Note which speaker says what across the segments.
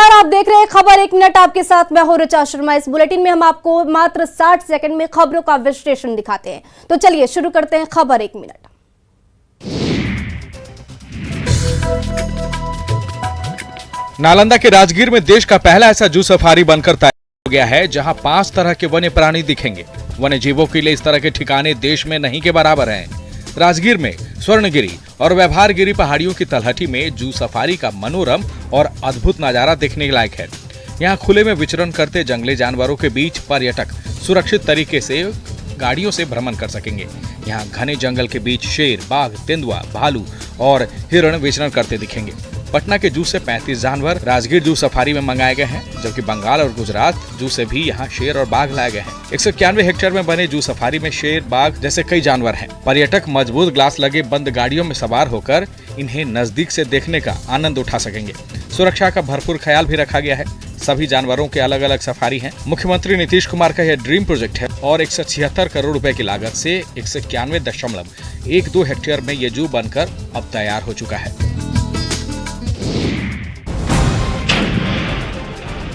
Speaker 1: नमस्कार, आप देख रहे हैं खबर एक मिनट। आपके साथ मैं हूं ऋचा शर्मा। इस बुलेटिन में हम आपको मात्र 60 सेकंड में खबरों का विश्लेषण दिखाते हैं। तो चलिए शुरू करते हैं खबर एक मिनट।
Speaker 2: नालंदा के राजगीर में देश का पहला ऐसा जू सफारी बनकर तैयार हो गया है, जहां 5 तरह के वन्य प्राणी दिखेंगे। वन्य जीवों के लिए इस तरह के ठिकाने देश में नहीं के बराबर हैं। राजगीर में स्वर्णगिरी और व्यवहारगिरी पहाड़ियों की तलहटी में जू सफारी का मनोरम और अद्भुत नजारा देखने लायक है। यहाँ खुले में विचरण करते जंगली जानवरों के बीच पर्यटक सुरक्षित तरीके से गाड़ियों से भ्रमण कर सकेंगे। यहाँ घने जंगल के बीच शेर, बाघ, तेंदुआ, भालू और हिरण विचरण करते दिखेंगे। पटना के जू से 35 जानवर राजगीर जू सफारी में मंगाए गए हैं, जबकि बंगाल और गुजरात जू से भी यहाँ शेर और बाघ लाए गए हैं। 191 हेक्टेयर में बने जू सफारी में शेर, बाघ जैसे कई जानवर हैं। पर्यटक मजबूत ग्लास लगे बंद गाड़ियों में सवार होकर इन्हें नजदीक से देखने का आनंद उठा सकेंगे। सुरक्षा का भरपूर ख्याल भी रखा गया है। सभी जानवरों के अलग अलग सफारी हैं। मुख्यमंत्री नीतीश कुमार का यह ड्रीम प्रोजेक्ट है और 176 करोड़ रुपए की लागत से 191.12 हेक्टेयर में ये जू बनकर अब तैयार हो चुका है।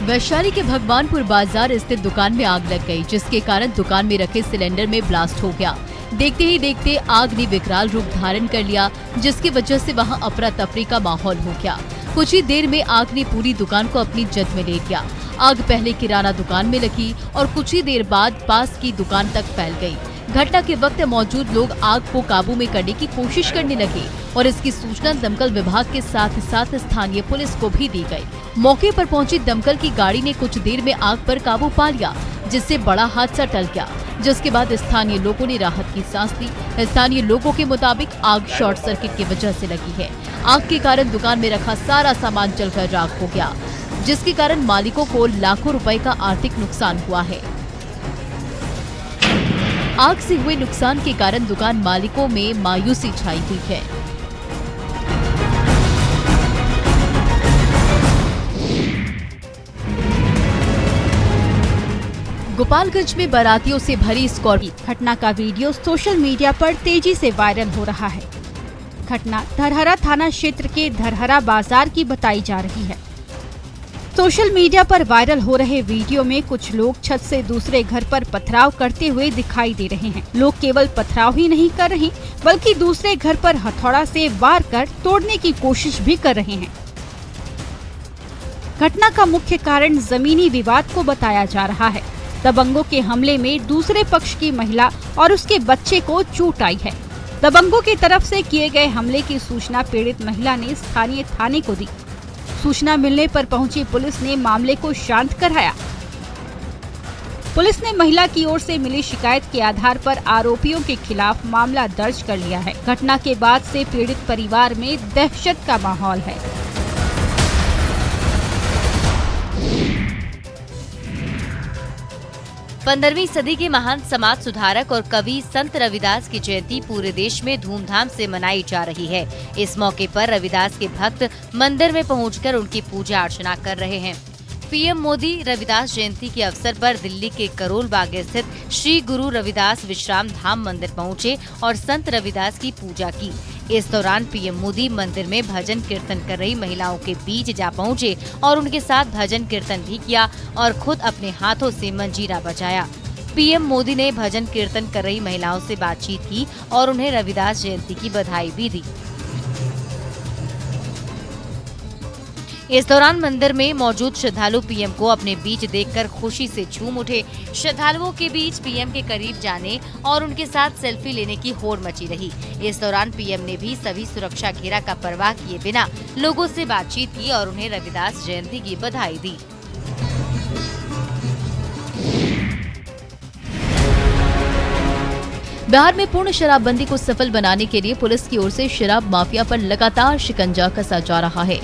Speaker 3: वैशाली के भगवानपुर बाजार स्थित दुकान में आग लग गई, जिसके कारण दुकान में रखे सिलेंडर में ब्लास्ट हो गया। देखते ही देखते आग ने विकराल रूप धारण कर लिया, जिसकी वजह से वहां अफरा तफरी का माहौल हो गया। कुछ ही देर में आग ने पूरी दुकान को अपनी जद में ले लिया। आग पहले किराना दुकान में लगी और कुछ ही देर बाद पास की दुकान तक फैल गई। घटना के वक्त मौजूद लोग आग को काबू में करने की कोशिश करने लगे और इसकी सूचना दमकल विभाग के साथ साथ स्थानीय पुलिस को भी दी गई। मौके पर पहुंची दमकल की गाड़ी ने कुछ देर में आग पर काबू पा लिया, जिससे बड़ा हादसा टल गया, जिसके बाद स्थानीय लोगों ने राहत की सांस ली। स्थानीय लोगों के मुताबिक आग शॉर्ट सर्किट की वजह से लगी है। आग के कारण दुकान में रखा सारा सामान जलकर राख हो गया, जिसके कारण मालिकों को लाखों रुपए का आर्थिक नुकसान हुआ है। आग से हुए नुकसान के कारण दुकान मालिकों में मायूसी छाई हुई है। गोपालगंज में बारातियों से भरी स्कॉर्पियो।
Speaker 4: घटना का वीडियो सोशल मीडिया पर तेजी से वायरल हो रहा है। घटना धरहरा थाना क्षेत्र के धरहरा बाजार की बताई जा रही है। सोशल मीडिया पर वायरल हो रहे वीडियो में कुछ लोग छत से दूसरे घर पर पथराव करते हुए दिखाई दे रहे हैं। लोग केवल पथराव ही नहीं कर रहे, बल्कि दूसरे घर पर हथौड़ा से वार कर तोड़ने की कोशिश भी कर रहे हैं। घटना का मुख्य कारण जमीनी विवाद को बताया जा रहा है। दबंगों के हमले में दूसरे पक्ष की महिला और उसके बच्चे को चोट आई है। दबंगों की तरफ से किए गए हमले की सूचना पीड़ित महिला ने स्थानीय थाने को दी। सूचना मिलने पर पहुंची पुलिस ने मामले को शांत कराया। पुलिस ने महिला की ओर से मिली शिकायत के आधार पर आरोपियों के खिलाफ मामला दर्ज कर लिया है। घटना के बाद से पीड़ित परिवार में दहशत का माहौल है।
Speaker 5: पंद्रहवीं सदी के महान समाज सुधारक और कवि संत रविदास की जयंती पूरे देश में धूमधाम से मनाई जा रही है। इस मौके पर रविदास के भक्त मंदिर में पहुंचकर उनकी पूजा अर्चना कर रहे हैं। पीएम मोदी रविदास जयंती के अवसर पर दिल्ली के करोल बाग स्थित श्री गुरु रविदास विश्राम धाम मंदिर पहुंचे और संत रविदास की पूजा की। इस दौरान पीएम मोदी मंदिर में भजन कीर्तन कर रही महिलाओं के बीच जा पहुंचे और उनके साथ भजन कीर्तन भी किया और खुद अपने हाथों से मंजीरा बजाया। पीएम मोदी ने भजन कीर्तन कर रही महिलाओं से बातचीत की और उन्हें रविदास जयंती की बधाई भी दी। इस दौरान मंदिर में मौजूद श्रद्धालु पीएम को अपने बीच देखकर खुशी से झूम उठे। श्रद्धालुओं के बीच पीएम के करीब जाने और उनके साथ सेल्फी लेने की होड़ मची रही। इस दौरान पीएम ने भी सभी सुरक्षा घेरा का परवाह किए बिना लोगों से बातचीत की और उन्हें रविदास जयंती की बधाई दी।
Speaker 3: बिहार में पूर्ण शराबबंदी को सफल बनाने के लिए पुलिस की ओर से शराब माफिया पर लगातार शिकंजा कसा जा रहा है।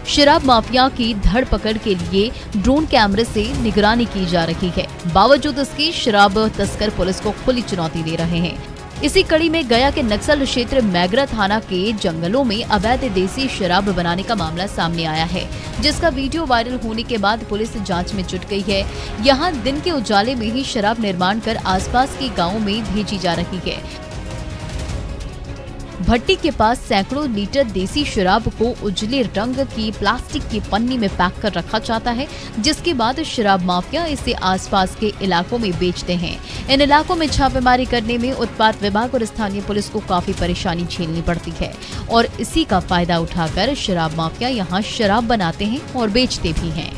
Speaker 3: शराब माफिया की धरपकड़ के लिए ड्रोन कैमरे से निगरानी की जा रही है। बावजूद इसके शराब तस्कर पुलिस को खुली चुनौती दे रहे हैं। इसी कड़ी में गया के नक्सल क्षेत्र मैगरा थाना के जंगलों में अवैध देसी शराब बनाने का मामला सामने आया है, जिसका वीडियो वायरल होने के बाद पुलिस जांच में जुट गई है। यहां दिन के उजाले में ही शराब निर्माण कर आसपास के गांवों में भेजी जा रही है। भट्टी के पास सैकड़ों लीटर देसी शराब को उजले रंग की प्लास्टिक की पन्नी में पैक कर रखा जाता है, जिसके बाद शराब माफिया इसे आसपास के इलाकों में बेचते हैं। इन इलाकों में छापेमारी करने में उत्पाद विभाग और स्थानीय पुलिस को काफी परेशानी झेलनी पड़ती है और इसी का फायदा उठाकर शराब माफिया यहाँ शराब बनाते हैं और बेचते भी हैं।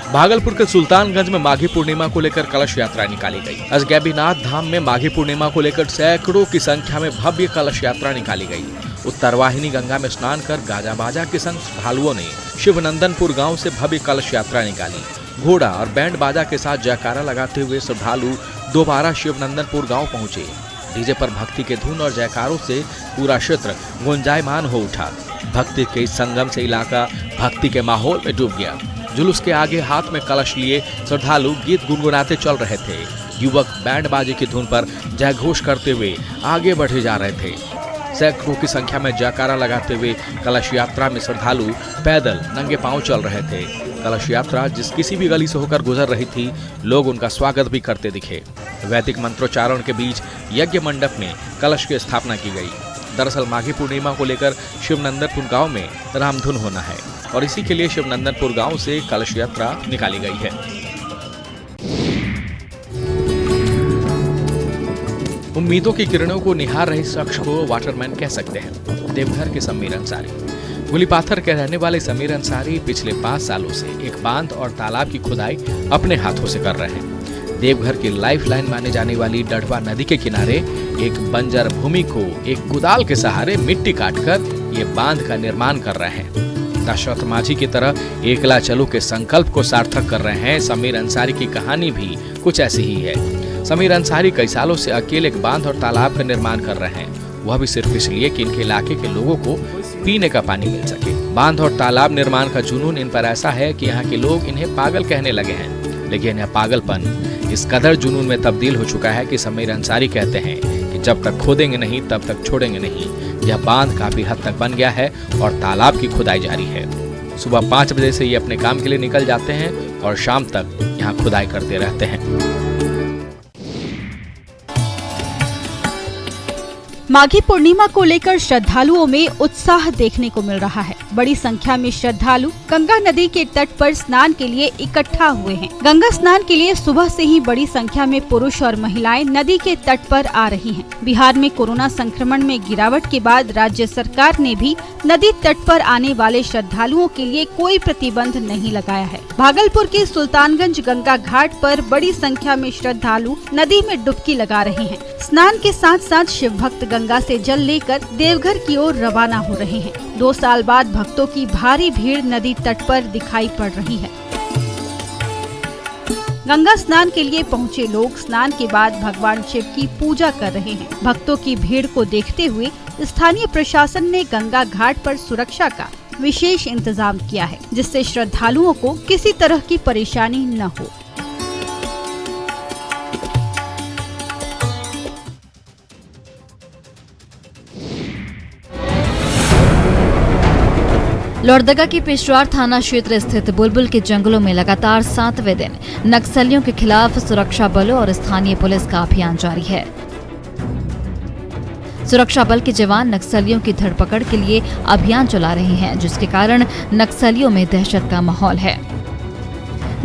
Speaker 2: भागलपुर के सुल्तानगंज में माघी पूर्णिमा को लेकर कलश यात्रा निकाली गई। अजगैबीनाथ धाम में माघी पूर्णिमा को लेकर सैकड़ों की संख्या में भव्य कलश यात्रा निकाली गई। उत्तरवाहिनी गंगा में स्नान कर गाजा बाजा के संग श्रद्धालुओं ने शिवनंदनपुर गांव से भव्य कलश यात्रा निकाली। घोड़ा और बैंड बाजा के साथ जयकारा लगाते हुए श्रद्धालु दोबारा शिवनंदनपुर गांव पहुंचे। डीजे पर भक्ति के धुन और जयकारों से पूरा क्षेत्र गुंजायमान हो उठा। भक्ति के संगम से इलाका भक्ति के माहौल में डूब गया। जुलूस के आगे हाथ में कलश लिए श्रद्धालु गीत गुनगुनाते चल रहे थे। युवक बैंड बाजे की धुन पर जयघोष करते हुए आगे बढ़े जा रहे थे। सैकड़ों की संख्या में जयकारा लगाते हुए कलश यात्रा में श्रद्धालु पैदल नंगे पांव चल रहे थे। कलश यात्रा जिस किसी भी गली से होकर गुजर रही थी, लोग उनका स्वागत भी करते दिखे। वैदिक मंत्रोच्चारण के बीच यज्ञ मंडप में कलश की स्थापना की गई। दरअसल माघी पूर्णिमा को लेकर शिवनंदनपुर गांव में रामधुन होना है और इसी के लिए शिवनंदनपुर गांव से कलश यात्रा निकाली गई है। उम्मीदों की किरणों को निहार रहे शख्स को वाटरमैन कह सकते हैं। देवघर के समीर अंसारी। गुलीपाथर के रहने वाले समीर अंसारी पिछले 5 सालों से एक बांध और तालाब की खुदाई अपने हाथों से कर रहे हैं। देवघर की लाइफलाइन माने जाने वाली डढ़वा नदी के किनारे एक बंजर भूमि को एक कुदाल के सहारे मिट्टी काटकर ये बांध का निर्माण कर रहे हैं। दशरथ माझी की तरह एकला चलो के संकल्प को सार्थक कर रहे हैं समीर अंसारी की कहानी भी कुछ ऐसी ही है। समीर अंसारी कई सालों से अकेले एक बांध और तालाब का निर्माण कर रहे हैं, वह भी सिर्फ इसलिए कि इनके इलाके के लोगों को पीने का पानी मिल सके। बांध और तालाब निर्माण का जुनून इन पर ऐसा है कि यहाँ के लोग इन्हें पागल कहने लगे हैं, लेकिन यह पागलपन इस कदर जुनून में तब्दील हो चुका है कि समीर अंसारी कहते हैं कि जब तक खोदेंगे नहीं तब तक छोड़ेंगे नहीं। यह बांध काफी हद तक बन गया है और तालाब की खुदाई जारी है। सुबह 5 बजे से ये अपने काम के लिए निकल जाते हैं और शाम तक यहाँ खुदाई करते रहते हैं।
Speaker 4: माघी पूर्णिमा को लेकर श्रद्धालुओं में उत्साह देखने को मिल रहा है। बड़ी संख्या में श्रद्धालु गंगा नदी के तट पर स्नान के लिए इकट्ठा हुए हैं। गंगा स्नान के लिए सुबह से ही बड़ी संख्या में पुरुष और महिलाएं नदी के तट पर आ रही हैं। बिहार में कोरोना संक्रमण में गिरावट के बाद राज्य सरकार ने भी नदी तट पर आने वाले श्रद्धालुओं के लिए कोई प्रतिबंध नहीं लगाया है। भागलपुर के सुल्तानगंज गंगा घाट पर बड़ी संख्या में श्रद्धालु नदी में डुबकी लगा रहे हैं। स्नान के साथ साथ शिव भक्त गंगा से जल लेकर देवघर की ओर रवाना हो रहे हैं। 2 साल बाद भक्तों की भारी भीड़ नदी तट पर दिखाई पड़ रही है। गंगा स्नान के लिए पहुंचे लोग स्नान के बाद भगवान शिव की पूजा कर रहे हैं। भक्तों की भीड़ को देखते हुए स्थानीय प्रशासन ने गंगा घाट पर सुरक्षा का विशेष इंतजाम किया है, जिससे श्रद्धालुओं को किसी तरह की परेशानी न हो।
Speaker 3: लोहरदगा की पेशवार थाना क्षेत्र स्थित बुलबुल के जंगलों में लगातार 7वें दिन नक्सलियों के खिलाफ सुरक्षा बलों और स्थानीय पुलिस का अभियान जारी है। सुरक्षा बल के जवान नक्सलियों की धरपकड़ के लिए अभियान चला रहे हैं, जिसके कारण नक्सलियों में दहशत का माहौल है।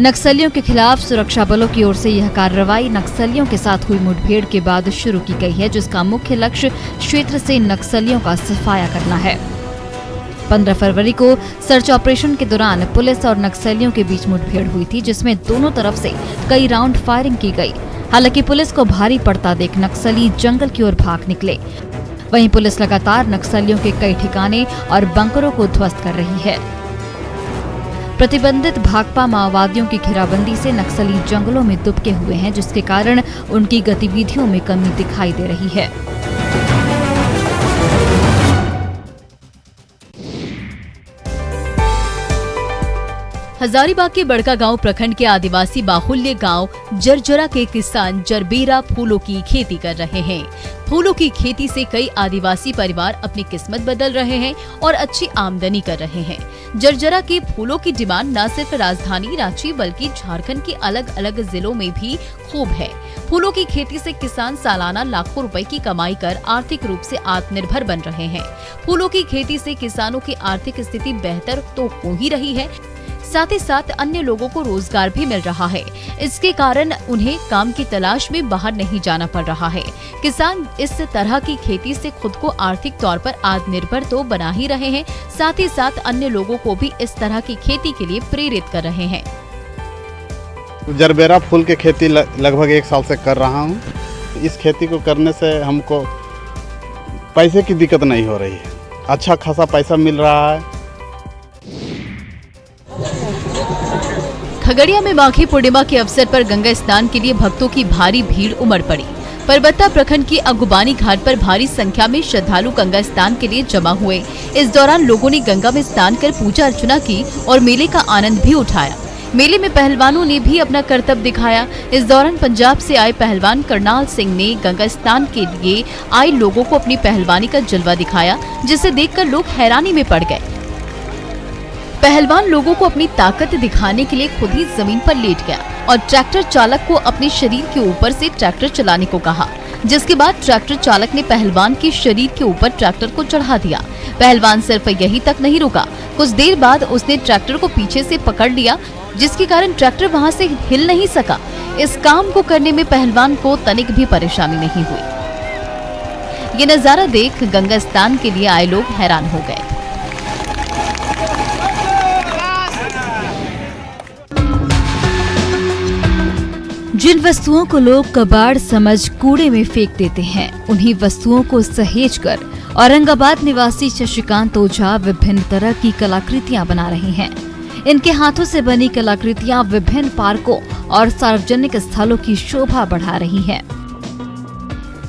Speaker 3: नक्सलियों के खिलाफ सुरक्षा बलों की ओर से यह कार्रवाई नक्सलियों के साथ हुई मुठभेड़ के बाद शुरू की गई है, जिसका मुख्य लक्ष्य क्षेत्र से नक्सलियों का सफाया करना है। 15 फरवरी को सर्च ऑपरेशन के दौरान पुलिस और नक्सलियों के बीच मुठभेड़ हुई थी, जिसमें दोनों तरफ से कई राउंड फायरिंग की गई। हालांकि पुलिस को भारी पड़ता देख नक्सली जंगल की ओर भाग निकले। वहीं पुलिस लगातार नक्सलियों के कई ठिकाने और बंकरों को ध्वस्त कर रही है। प्रतिबंधित भाकपा माओवादियों की घेराबंदी से नक्सली जंगलों में दुबके हुए हैं, जिसके कारण उनकी गतिविधियों में कमी दिखाई दे रही है। हजारीबाग के बड़का गांव प्रखंड के आदिवासी बाहुल्य गांव जरजरा के किसान जरबेरा फूलों की खेती कर रहे हैं। फूलों की खेती से कई आदिवासी परिवार अपनी किस्मत बदल रहे हैं और अच्छी आमदनी कर रहे हैं। जरजरा के फूलों की डिमांड न सिर्फ राजधानी रांची बल्कि झारखंड के अलग अलग जिलों में भी खूब है। फूलों की खेती से किसान सालाना लाखों रुपए की कमाई कर आर्थिक रूप से आत्मनिर्भर बन रहे हैं। फूलों की खेती से किसानों की आर्थिक स्थिति बेहतर तो हो ही रही है, साथ ही साथ अन्य लोगों को रोजगार भी मिल रहा है। इसके कारण उन्हें काम की तलाश में बाहर नहीं जाना पड़ रहा है। किसान इस तरह की खेती से खुद को आर्थिक तौर पर आत्मनिर्भर तो बना ही रहे हैं, साथ ही साथ अन्य लोगों को भी इस तरह की खेती के लिए प्रेरित कर रहे हैं।
Speaker 6: जरबेरा फूल की खेती लगभग 1 साल से कर रहा हूँ। इस खेती को करने से हमको पैसे की दिक्कत नहीं हो रही है, अच्छा खासा पैसा मिल रहा है।
Speaker 3: खगड़िया में माघी पूर्णिमा के अवसर पर गंगा स्नान के लिए भक्तों की भारी भीड़ उमड़ पड़ी। परबत्ता प्रखंड की अगुबानी घाट पर भारी संख्या में श्रद्धालु गंगा स्नान के लिए जमा हुए। इस दौरान लोगों ने गंगा में स्नान कर पूजा अर्चना की और मेले का आनंद भी उठाया। मेले में पहलवानों ने भी अपना करतब दिखाया। इस दौरान पंजाब से आए पहलवान करनाल सिंह ने गंगा स्नान के लिए आए लोगों को अपनी पहलवानी का जलवा दिखाया, जिसे देखकर लोग हैरानी में पड़ गए। पहलवान लोगों को अपनी ताकत दिखाने के लिए खुद ही जमीन पर लेट गया और ट्रैक्टर चालक को अपने शरीर के ऊपर से ट्रैक्टर चलाने को कहा, जिसके बाद ट्रैक्टर चालक ने पहलवान के शरीर के ऊपर ट्रैक्टर को चढ़ा दिया। पहलवान सिर्फ यही तक नहीं रुका, कुछ देर बाद उसने ट्रैक्टर को पीछे से पकड़ लिया, जिसके कारण ट्रैक्टर वहां से हिल नहीं सका। इस काम को करने में पहलवान को तनिक भी परेशानी नहीं हुई। ये नजारा देख गंगा स्नान के लिए आए लोग हैरान हो गए। जिन वस्तुओं को लोग कबाड़ समझ कूड़े में फेंक देते हैं, उन्हीं वस्तुओं को सहेजकर औरंगाबाद निवासी शशिकांत ओझा विभिन्न तरह की कलाकृतियां बना रहे हैं। इनके हाथों से बनी कलाकृतियां विभिन्न पार्कों और सार्वजनिक स्थलों की शोभा बढ़ा रही हैं।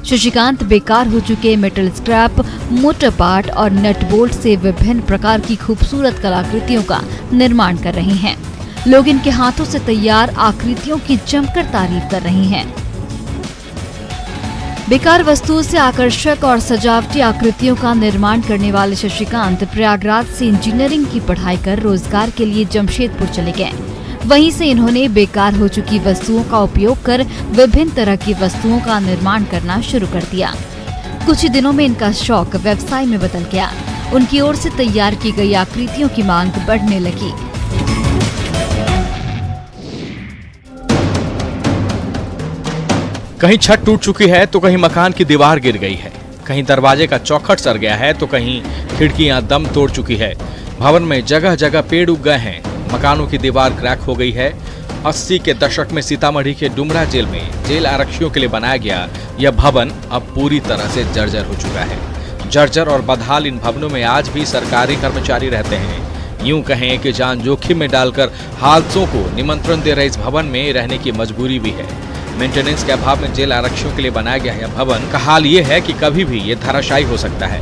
Speaker 3: शशिकांत बेकार हो चुके मेटल स्क्रैप, मोटर पार्ट और नट बोल्ट से विभिन्न प्रकार की खूबसूरत कलाकृतियों का निर्माण कर रहे हैं। लोग इनके हाथों से तैयार आकृतियों की जमकर तारीफ कर रहे हैं। बेकार वस्तुओं से आकर्षक और सजावटी आकृतियों का निर्माण करने वाले शशिकांत प्रयागराज से इंजीनियरिंग की पढ़ाई कर रोजगार के लिए जमशेदपुर चले गए। वहीं से इन्होंने बेकार हो चुकी वस्तुओं का उपयोग कर विभिन्न तरह की वस्तुओं का निर्माण करना शुरू कर दिया। कुछ ही दिनों में इनका शौक व्यवसाय में बदल गया। उनकी ओर से तैयार की गई आकृतियों की मांग बढ़ने लगी।
Speaker 2: कहीं छत टूट चुकी है तो कहीं मकान की दीवार गिर गई है, कहीं दरवाजे का चौखट सर गया है तो कहीं खिड़कियां दम तोड़ चुकी है। भवन में जगह जगह पेड़ उग गए हैं, मकानों की दीवार क्रैक हो गई है। 80 के दशक में सीतामढ़ी के डुमरा जेल में जेल आरक्षियों के लिए बनाया गया यह भवन अब पूरी तरह से जर्जर हो चुका है। जर्जर और बदहाल इन भवनों में आज भी सरकारी कर्मचारी रहते हैं। यूं कहें कि जान जोखिम में डालकर हादसों को निमंत्रण दे रहे इस भवन में रहने की मजबूरी भी है। मेंटेनेंस के अभाव में जेल आरक्षियों के लिए बनाया गया यह भवन का हाल ये है कि कभी भी ये धराशायी हो सकता है।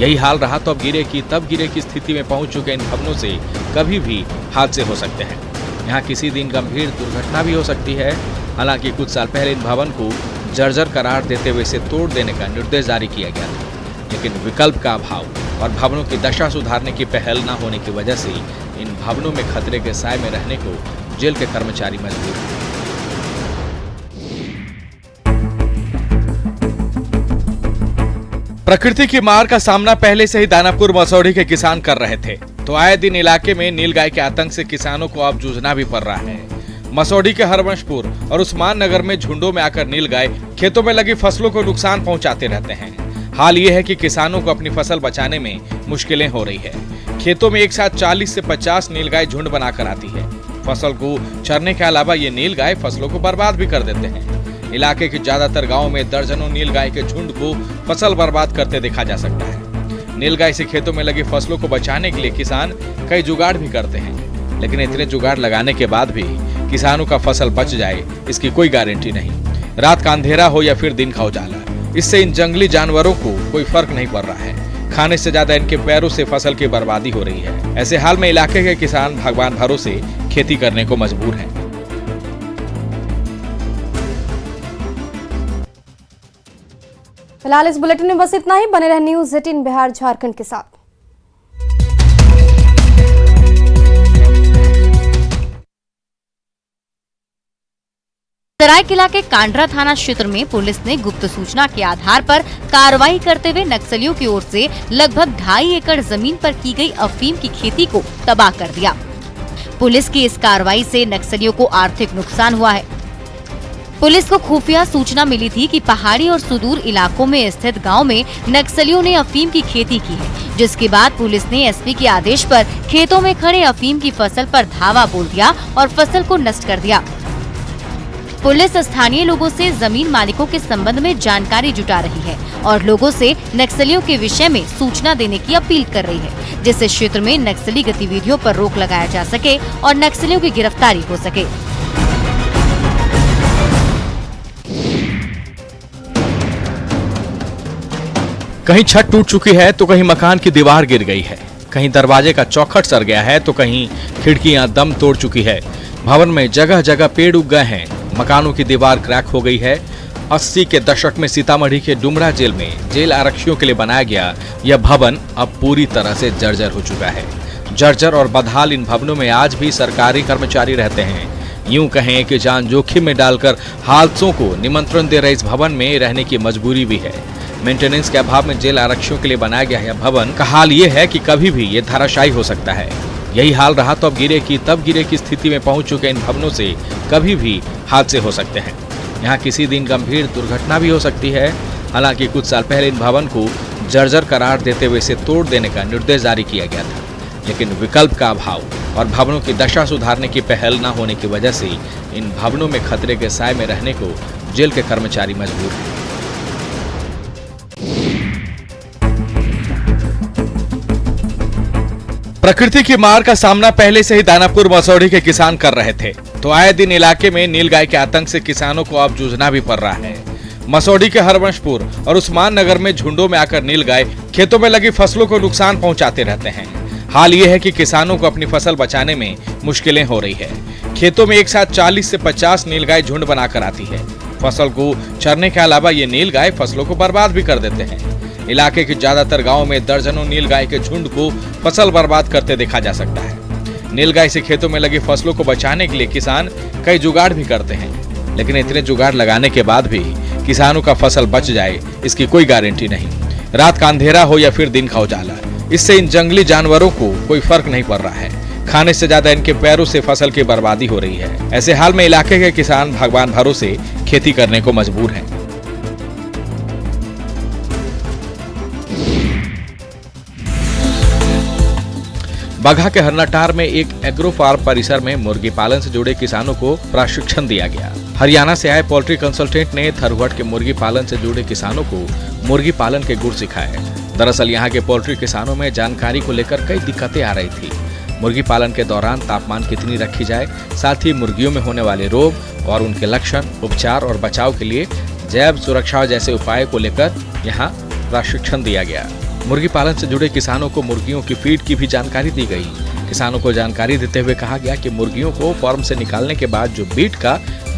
Speaker 2: यही हाल रहा तो अब गिरे की स्थिति में पहुंच चुके इन भवनों से कभी भी हादसे हो सकते हैं। यहाँ किसी दिन गंभीर दुर्घटना भी हो सकती है। हालांकि कुछ साल पहले इन भवन को जर्जर करार देते हुए इसे तोड़ देने का निर्देश जारी किया गया था, लेकिन विकल्प का अभाव और भवनों की दशा सुधारने की पहल न होने की वजह से इन भवनों में खतरे के साए में रहने को जेल के कर्मचारी मजबूर हैं। प्रकृति की मार का सामना पहले से ही दानापुर मसौढ़ी के किसान कर रहे थे, तो आए दिन इलाके में नीलगाय के आतंक से किसानों को अब जूझना भी पड़ रहा है। मसौढ़ी के हरवंशपुर और उस्मान नगर में झुंडों में आकर नीलगाय खेतों में लगी फसलों को नुकसान पहुंचाते रहते हैं। हाल ये है कि किसानों को अपनी फसल बचाने में मुश्किलें हो रही है। खेतों में एक साथ 40 से 50 नीलगाय झुंड बनाकर आती है। फसल को चरने के अलावा ये नीलगाय फसलों को बर्बाद भी कर देते हैं। इलाके के ज्यादातर गांवों में दर्जनों नीलगाय के झुंड को फसल बर्बाद करते देखा जा सकता है। नीलगाय से खेतों में लगी फसलों को बचाने के लिए किसान कई जुगाड़ भी करते हैं, लेकिन इतने जुगाड़ लगाने के बाद भी किसानों का फसल बच जाए इसकी कोई गारंटी नहीं। रात का अंधेरा हो या फिर दिन का उजाला, इससे इन जंगली जानवरों को कोई फर्क नहीं पड़ रहा है। खाने से ज्यादा इनके पैरों से फसल की बर्बादी हो रही है। ऐसे हाल में इलाके के किसान भगवान भरोसे खेती करने को मजबूर हैं।
Speaker 1: फिलहाल इस बुलेटिन में बस इतना ही। बने रहे न्यूज़ 18 बिहार झारखंड के साथ।
Speaker 5: सरायकेला के कांड्रा थाना क्षेत्र में पुलिस ने गुप्त सूचना के आधार पर कार्रवाई करते हुए नक्सलियों की ओर से लगभग 2.5 एकड़ जमीन पर की गई अफीम की खेती को तबाह कर दिया। पुलिस की इस कार्रवाई से नक्सलियों को आर्थिक नुकसान हुआ है। पुलिस को खुफिया सूचना मिली थी कि पहाड़ी और सुदूर इलाकों में स्थित गांव में नक्सलियों ने अफीम की खेती की है, जिसके बाद पुलिस ने एसपी के आदेश पर खेतों में खड़े अफीम की फसल पर धावा बोल दिया और फसल को नष्ट कर दिया। पुलिस स्थानीय लोगों से जमीन मालिकों के संबंध में जानकारी जुटा रही है और लोगों से नक्सलियों के विषय में सूचना देने की अपील कर रही है, जिससे क्षेत्र में नक्सली गतिविधियों पर रोक लगाया जा सके और नक्सलियों की गिरफ्तारी हो सके।
Speaker 2: कहीं छत टूट चुकी है तो कहीं मकान की दीवार गिर गई है, कहीं दरवाजे का चौखट सर गया है तो कहीं खिड़कियां दम तोड़ चुकी है। भवन में जगह जगह पेड़ उग गए हैं, मकानों की दीवार क्रैक हो गई है। 80 के दशक में सीतामढ़ी के डुमरा जेल में जेल आरक्षियों के लिए बनाया गया यह भवन अब पूरी तरह से जर्जर हो चुका है। जर्जर और बदहाल इन भवनों में आज भी सरकारी कर्मचारी रहते हैं। यूं कहें कि जान जोखिम में डालकर हादसों को निमंत्रण दे रहे इस भवन में रहने की मजबूरी भी है। मेंटेनेंस के अभाव में जेल आरक्षियों के लिए बनाया गया यह भवन का हाल ये है कि कभी भी ये धराशायी हो सकता है। यही हाल रहा तो अब गिरे की स्थिति में पहुंच चुके इन भवनों से कभी भी हादसे हो सकते हैं। यहाँ किसी दिन गंभीर दुर्घटना भी हो सकती है। हालांकि कुछ साल पहले इन भवन को जर्जर करार देते हुए इसे तोड़ देने का निर्देश जारी किया गया था, लेकिन विकल्प का अभाव और भवनों की दशा सुधारने की पहल न होने की वजह से इन भवनों में खतरे के साए में रहने को जेल के कर्मचारी मजबूर हैं। प्रकृति की मार का सामना पहले से ही दानापुर मसौढ़ी के किसान कर रहे थे, तो आए दिन इलाके में नीलगाय के आतंक से किसानों को अब जूझना भी पड़ रहा है। मसौढ़ी के हरवंशपुर और उस्मान नगर में झुंडों में आकर नीलगाय खेतों में लगी फसलों को नुकसान पहुंचाते रहते हैं। हाल ये है कि किसानों को अपनी फसल बचाने में मुश्किलें हो रही है। खेतों में एक साथ 40 से 50 नीलगाय झुंड बनाकर आती है। फसल को चरने के अलावा ये नीलगाय फसलों को बर्बाद भी कर देते हैं। इलाके के ज्यादातर गांवों में दर्जनों नीलगाय के झुंड को फसल बर्बाद करते देखा जा सकता है। नीलगाय से खेतों में लगी फसलों को बचाने के लिए किसान कई जुगाड़ भी करते हैं, लेकिन इतने जुगाड़ लगाने के बाद भी किसानों का फसल बच जाए इसकी कोई गारंटी नहीं। रात का अंधेरा हो या फिर दिन का उजाला, इससे इन जंगली जानवरों को कोई फर्क नहीं पड़ रहा है। खाने से ज्यादा इनके पैरों से फसल की बर्बादी हो रही है। ऐसे हाल में इलाके के किसान भगवान भरोसे खेती करने को मजबूर हैं। बगहा के हरनाटार में एक एग्रो फार्म परिसर में मुर्गी पालन से जुड़े किसानों को प्रशिक्षण दिया गया। हरियाणा से आए पोल्ट्री कंसल्टेंट ने थरवट के मुर्गी पालन से जुड़े किसानों को मुर्गी पालन के गुर सिखाए। दरअसल यहाँ के पोल्ट्री किसानों में जानकारी को लेकर कई दिक्कतें आ रही थी। मुर्गी पालन के दौरान तापमान कितनी रखी जाए, साथ ही मुर्गियों में होने वाले रोग और उनके लक्षण, उपचार और बचाव के लिए जैव सुरक्षा जैसे उपाय को लेकर यहाँ प्रशिक्षण दिया गया। मुर्गी पालन से जुड़े किसानों को मुर्गियों की फीड की भी जानकारी दी गई। किसानों को जानकारी देते हुए कहा गया कि मुर्गियों को फार्म से निकालने के बाद जो बीट का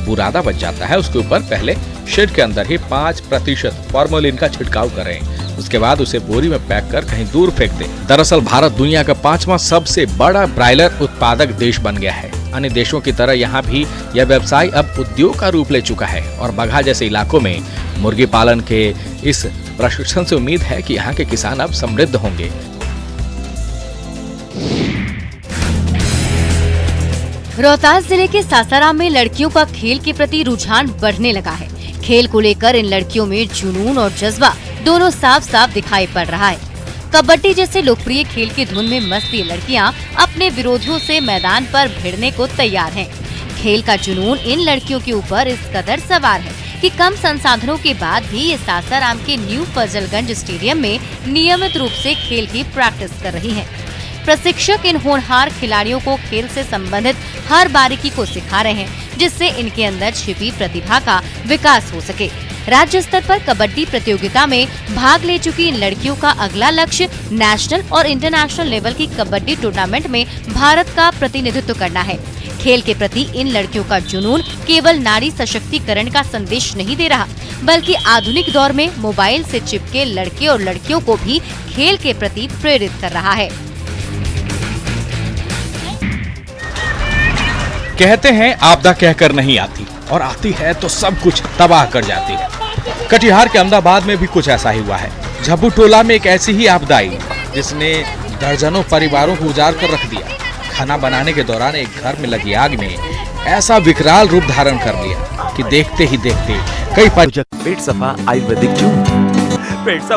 Speaker 2: बुरादा बच जाता है उसके ऊपर पहले शेड के अंदर ही 5% फॉर्मोलिन का छिड़काव करें, उसके बाद उसे बोरी में पैक कर कहीं दूर फेंक दें। दरअसल भारत दुनिया का 5वां सबसे बड़ा ब्रायलर उत्पादक देश बन गया है। अन्य देशों की तरह यहाँ भी यह व्यवसाय अब उद्योग का रूप ले चुका है और बगहा जैसे इलाकों में मुर्गी पालन के इस प्रशिक्षण से उम्मीद है कि यहाँ के किसान अब समृद्ध होंगे।
Speaker 5: रोहतास जिले के सासाराम में लड़कियों का खेल के प्रति रुझान बढ़ने लगा है। खेल को लेकर इन लड़कियों में जुनून और जज्बा दोनों साफ साफ दिखाई पड़ रहा है। कबड्डी जैसे लोकप्रिय खेल की धुन में मस्त ये लड़कियां अपने विरोधियों से मैदान पर भिड़ने को तैयार हैं। खेल का जुनून इन लड़कियों के ऊपर इस कदर सवार है कि कम संसाधनों के बाद भी ये सासाराम के न्यू फजलगंज स्टेडियम में नियमित रूप से खेल की प्रैक्टिस कर रही हैं। प्रशिक्षक इन होनहार खिलाड़ियों को खेल से संबंधित हर बारीकी को सिखा रहे हैं, जिससे इनके अंदर छिपी प्रतिभा का विकास हो सके। राज्य स्तर पर कबड्डी प्रतियोगिता में भाग ले चुकी इन लड़कियों का अगला लक्ष्य नेशनल और इंटरनेशनल लेवल की कबड्डी टूर्नामेंट में भारत का प्रतिनिधित्व करना है। खेल के प्रति इन लड़कियों का जुनून केवल नारी सशक्तिकरण का संदेश नहीं दे रहा, बल्कि आधुनिक दौर में मोबाइल से चिपके लड़के और लड़कियों को भी खेल के प्रति प्रेरित कर रहा है।
Speaker 2: कहते हैं आपदा कहकर नहीं आती, और आती है तो सब कुछ तबाह कर जाती है। कटिहार के अहमदाबाद में भी कुछ ऐसा ही हुआ है। झब्बू टोला में एक ऐसी ही आपदा आई जिसने दर्जनों परिवारों को उजाड़ कर रख दिया। खाना बनाने के दौरान एक घर में लगी आग ने ऐसा विकराल रूप धारण कर लिया कि देखते ही देखते कई
Speaker 7: पेट सफा आयुर्वेदिक जून पेट सफा